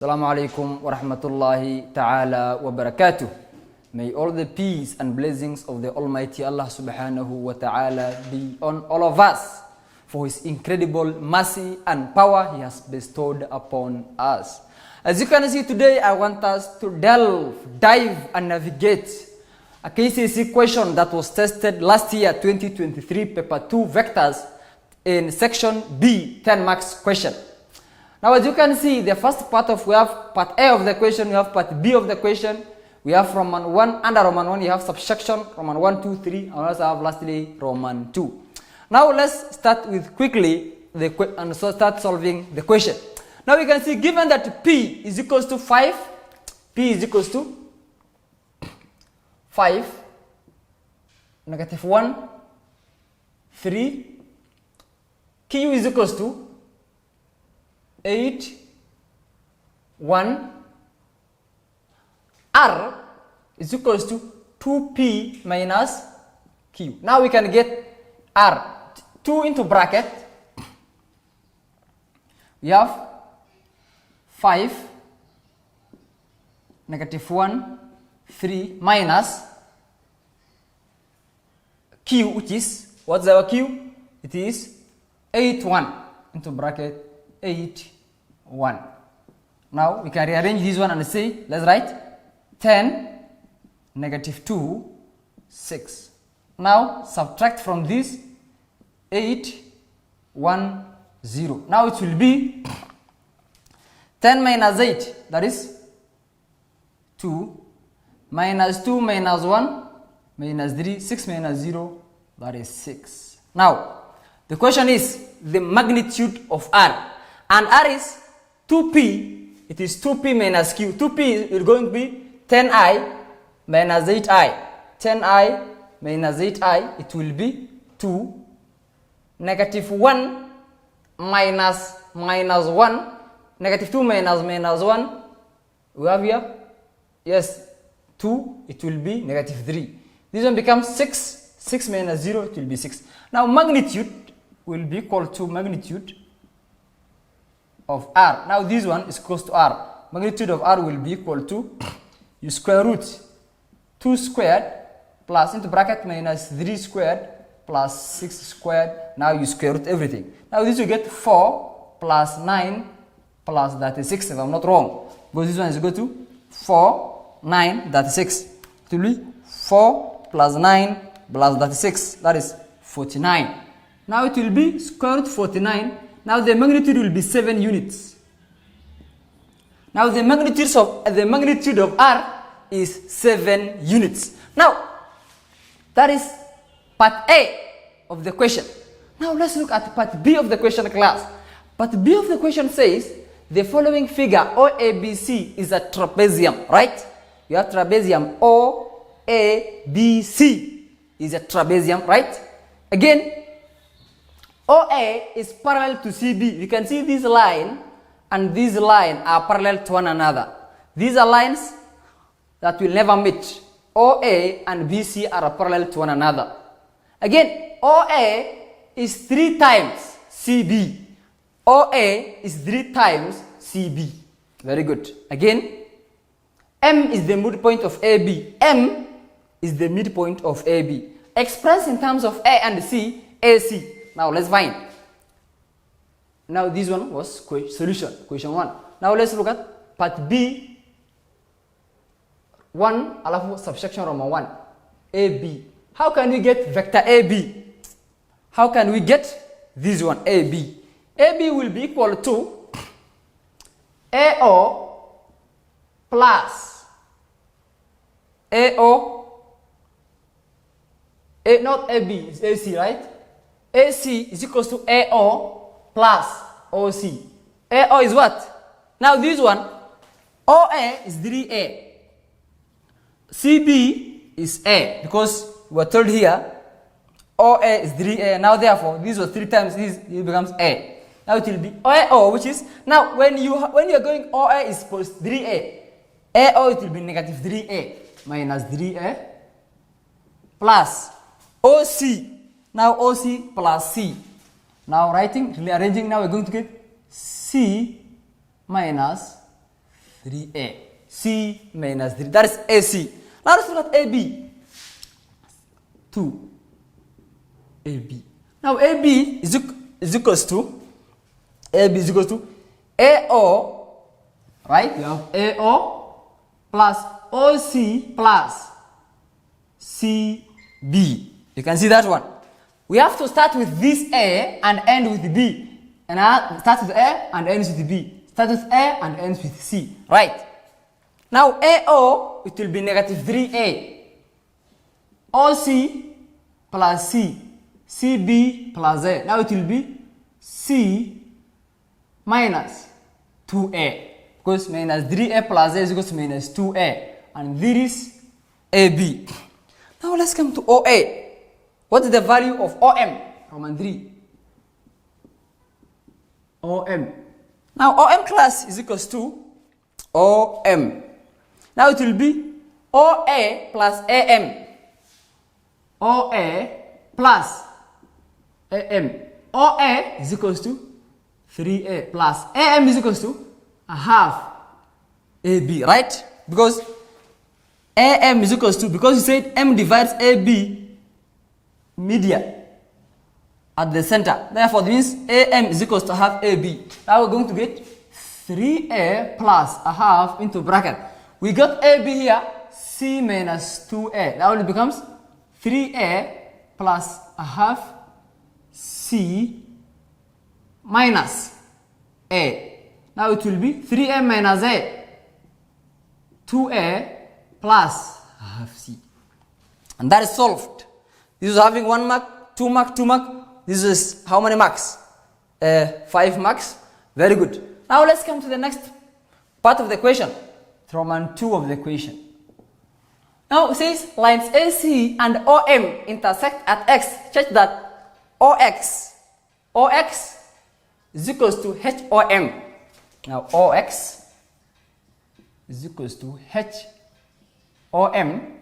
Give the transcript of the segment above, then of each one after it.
Assalamu alaikum wa rahmatullahi ta'ala wa barakatuh. May all the peace and blessings of the Almighty Allah subhanahu wa ta'ala be on all of us for His incredible mercy and power He has bestowed upon us. As you can see today, I want us to dive and navigate a KCSE question that was tested last year, 2023, paper 2 vectors in section B, 10 marks question. Now, as you can see, the first part we have part A of the question, we have part B of the question, we have Roman 1, under Roman 1 you have subsection, Roman 1, 2, 3, and also have lastly Roman 2. Now let's start with quickly, and so start solving the question. Now we can see, given that P is equals to 5, P is equals to 5, negative 1, 3, Q is equals to 8, 1, R is equals to 2P minus Q. Now we can get R. 2 into bracket. We have 5, negative 1, 3 minus Q, which is, what's our Q? It is 8, 1 into bracket 8, 1. Now we can rearrange this one and say, let's write 10, negative 2, 6. Now subtract from this 8, 1, 0. Now it will be 10 minus 8, that is 2, minus 2 minus 1, minus 3, 6 minus 0, that is 6. Now the question is the magnitude of R. And R is 2P, it is 2P minus Q. 2P is going to be 10I minus 8I. 10I minus 8I, it will be 2. Negative 1 minus 1. Negative 2 minus 1. We have here, yes, 2, it will be negative 3. This one becomes 6. 6 minus 0, it will be 6. Now magnitude will be equal to magnitude of R. Now this one is close to R. Magnitude of R will be equal to, you square root 2 squared plus into bracket minus 3 squared plus 6 squared. Now you square root everything. Now this will get 4 plus 9 plus 36, if I'm not wrong. Because this one is equal to 4, 9, 36. It will be 4 plus 9 plus 36. That is 49. Now it will be square root 49. Now the magnitude will be 7 units. Now the magnitude of R is 7 units. Now that is part A of the question. Now let's look at part B of the question, class. Part B of the question says the following figure OABC is a trapezium, right? You have trapezium OABC is a trapezium, right? Again, OA is parallel to CB. You can see this line and this line are parallel to one another. These are lines that will never meet. OA and BC are parallel to one another. Again, OA is 3 times CB. OA is 3 times CB. Very good. Again, M is the midpoint of AB. M is the midpoint of AB. Expressed in terms of A and C, AC. Now let's find. Now this one was solution, question 1. Now let's look at part B, 1 alafu subsection Roman 1, AB. How can we get vector AB? How can we get this one, AB? AB will be equal to AO plus AO, not AB, it's AC, right? AC is equals to AO plus OC. AO is what? Now this one, OA is 3A. CB is A, because we were told here OA is 3A. Now therefore, this was 3 times this, it becomes A. Now it will be AO, which is, now when you are going OA is supposed 3A. AO, it will be negative 3A minus 3A plus OC. Now OC plus C. Now rearranging, now we're going to get C minus 3a. C minus 3. That is AC. Now let's look at AB. 2ab. Now AB is equals to AO, right? We have AO plus OC plus CB. You can see that one. We have to start with this A and end with B. And start with A and ends with B. Start with A and ends with C. Right? Now AO, it will be negative 3A. OC plus C. CB plus A. Now it will be C minus 2A. Because minus 3A plus A is equal to minus 2A. And this is AB. Now let's come to OA. What is the value of OM? Roman 3. OM. Now OM class is equals to OM. Now it will be OA plus AM. OA plus AM. OA is equals to 3A plus AM is equals to a half AB, right? Because AM is equals to, because you said M divides AB media at the center. Therefore, this means AM is equals to half AB. Now we're going to get 3A plus a half into bracket. We got AB here, C minus 2A. That only becomes 3A plus a half C minus A. Now it will be 3A minus A, 2A plus a half C. And that is solved. This is having 1 mark, 2 mark, 2 mark. This is how many marks? 5 marks. Very good. Now let's come to the next part of the question. Roman 2 of the question. Now it says lines AC and OM intersect at X such that OX is equals to HOM. Now OX is equals to HOM.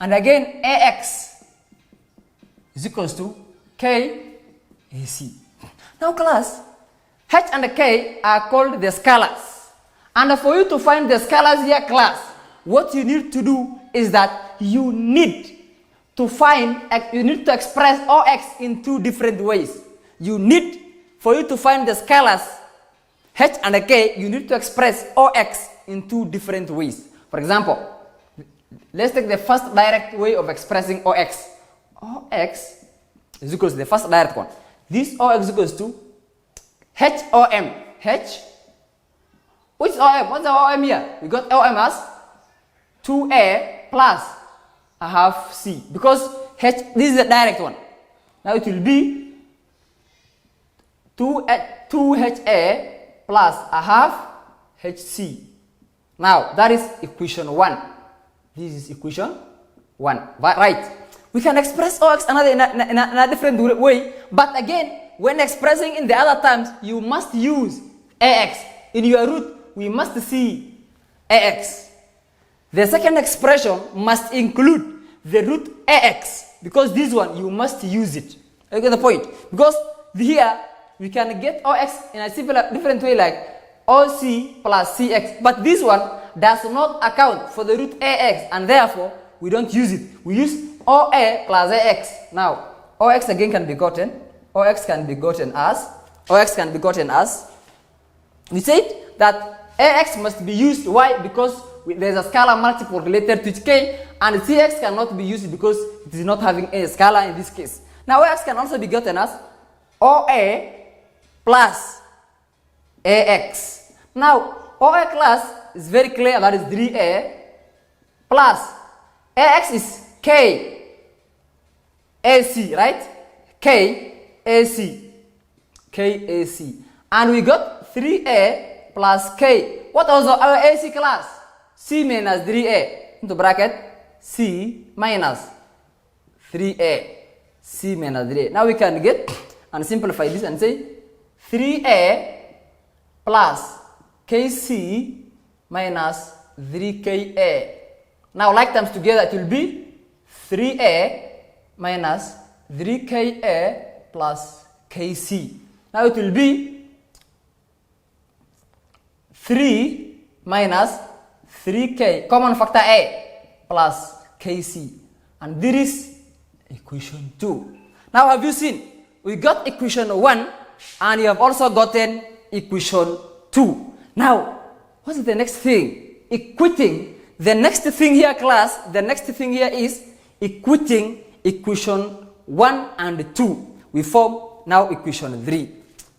And again AX is equals to KAC. Now class, H and K are called the scalars. And for you to find the scalars here class, what you need to do is that you need to express OX in 2 different ways. For you to find the scalars H and K, you need to express OX in 2 different ways. For example, let's take the first direct way of expressing OX. OX is equal to the first direct one. This OX is equals to HOM. Which is OM? What's the OM here? We got OM as 2A plus a half C. Because this is the direct one. Now it will be 2HA plus a half HC. Now that is equation 1. This is equation 1. Right. We can express OX in a different way. But again, when expressing in the other terms, you must use AX. In your root, we must see AX. The second expression must include the root AX. Because this one, you must use it. You get the point? Because here, we can get OX in a different way like OC plus CX. But this one does not account for the root AX. And therefore, we don't use it. We use OA plus AX. Now, OX again can be gotten. OX can be gotten as, we said that AX must be used. Why? Because there is a scalar multiple related to K, and CX cannot be used because it is not having a scalar in this case. Now AX can also be gotten as OA plus AX. Now OA class is very clear, that is 3A plus AX is KAC, right? KAC. And we got 3A plus K. What was our AC class? C minus 3A into bracket C minus 3A. C minus 3A. Now we can get and simplify this and say 3A plus KC minus 3KA. Now like terms together it will be 3A minus 3KA plus KC. Now it will be 3 minus 3k, common factor A, plus kc. And this is equation 2. Now have you seen? We got equation 1 and you have also gotten equation 2. Now, what is the next thing? Equating. The next thing here, class, the next thing here is equating equation 1 and 2. We form now equation 3.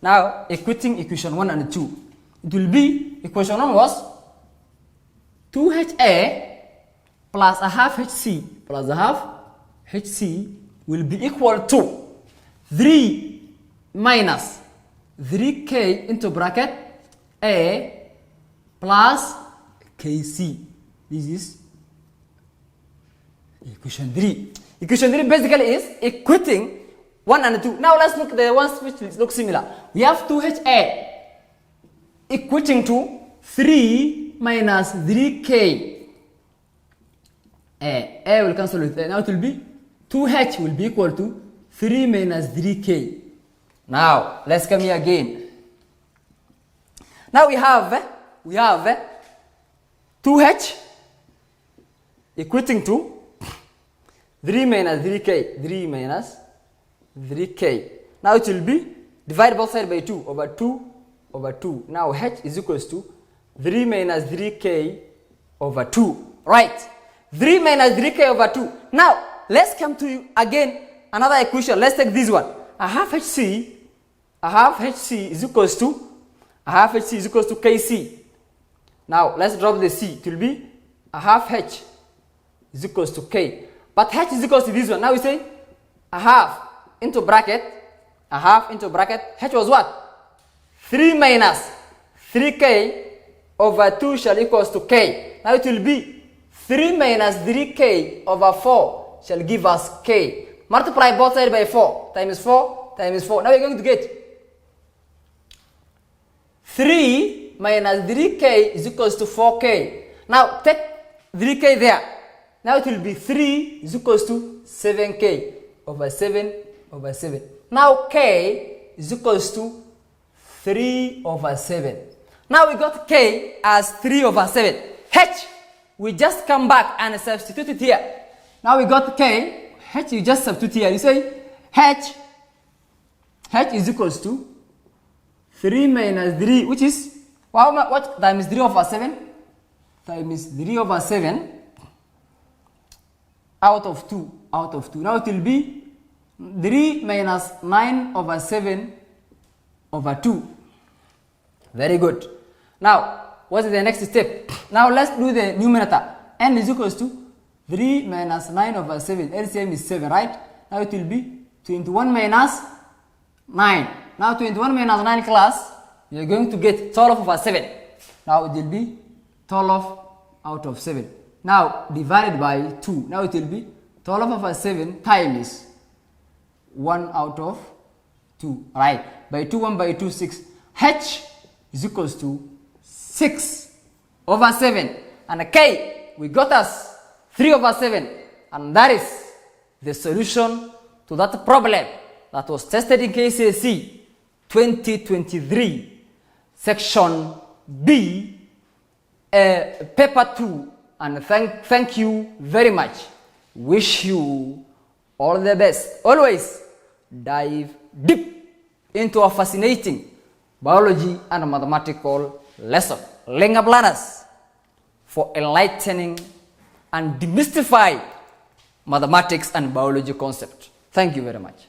Now, equating equation 1 and 2. It will be, equation 1 was 2HA plus a half HC plus a half HC will be equal to 3 minus 3K into bracket A plus KC. This is equation 3. Equation 3 basically is equating 1 and 2. Now let's look at the ones which look similar. We have 2HA equating to 3 minus 3K. A will cancel with A. Now it will be 2H will be equal to 3 minus 3K. Now let's come here again. Now we have 2H equating to 3 minus 3K. 3 minus 3K. Now it will be divide both sides by 2 over 2 over 2. Now H is equals to 3 minus 3K over 2. Right. 3 minus 3K over 2. Now let's come to again another equation. Let's take this one. A half HC is equals to KC. Now let's drop the C. It will be a half H is equals to K. But H is equals to this one. Now we say a half into bracket. H was what? 3 minus 3K over 2 shall equals to K. Now it will be 3 minus 3K over 4 shall give us K. Multiply both sides by 4 times 4 times 4. Now we're going to get 3 minus 3K is equals to 4K. Now take 3K there. Now it will be 3 is equals to 7K over 7 over 7. Now K is equals to 3 over 7. Now we got K as 3 over 7. H, we just come back and substitute it here. Now we got K. H, you just substitute here. You say H is equals to 3 minus 3, which is, what times 3 over 7? Times 3 over 7 out of 2. Now it will be 3 minus 9 over 7 over 2. Very good. Now, what is the next step? Now let's do the numerator. N is equals to 3 minus 9 over 7. LCM is 7, right? Now it will be 21 minus 9. Now 21 minus 9 class, you are going to get 12 over 7. Now it will be 12 out of 7. Now divided by 2. Now it will be 12 over 7 times 1 out of 2. Right? By 2, 1 by 2, 6. H is equals to 6 over 7. And K, we got us 3 over 7. And that is the solution to that problem that was tested in KCSE 2023, section B, paper 2. And thank you very much. Wish you all the best. Always dive deep into a fascinating biology and mathematical lesson. Lenga planners for enlightening and demystify mathematics and biology concept. Thank you very much.